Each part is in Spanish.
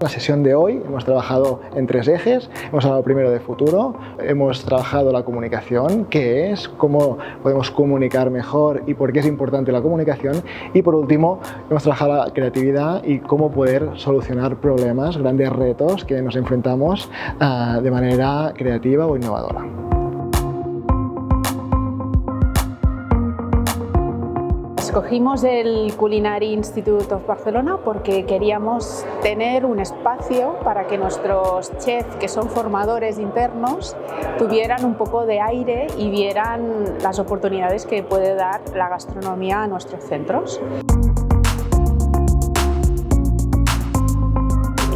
la sesión de hoy hemos trabajado en 3 ejes. Hemos hablado primero de futuro, hemos trabajado la comunicación, qué es, cómo podemos comunicar mejor y por qué es importante la comunicación, y por último hemos trabajado la creatividad y cómo poder solucionar problemas, grandes retos que nos enfrentamos de manera creativa o innovadora. Escogimos el Culinary Institute of Barcelona porque queríamos tener un espacio para que nuestros chefs, que son formadores internos, tuvieran un poco de aire y vieran las oportunidades que puede dar la gastronomía a nuestros centros.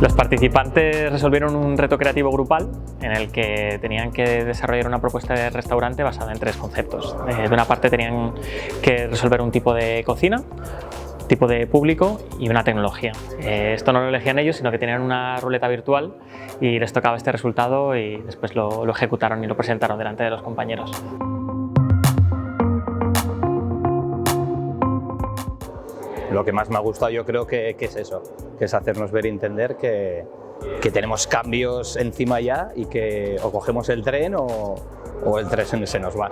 Los participantes resolvieron un reto creativo grupal en el que tenían que desarrollar una propuesta de restaurante basada en 3 conceptos. De una parte tenían que resolver un tipo de cocina, tipo de público y una tecnología. Esto no lo elegían ellos, sino que tenían una ruleta virtual y les tocaba este resultado y después lo ejecutaron y lo presentaron delante de los compañeros. Lo que más me ha gustado yo creo que es eso, que es hacernos ver y entender que tenemos cambios encima ya y que o cogemos el tren o el tren se nos va.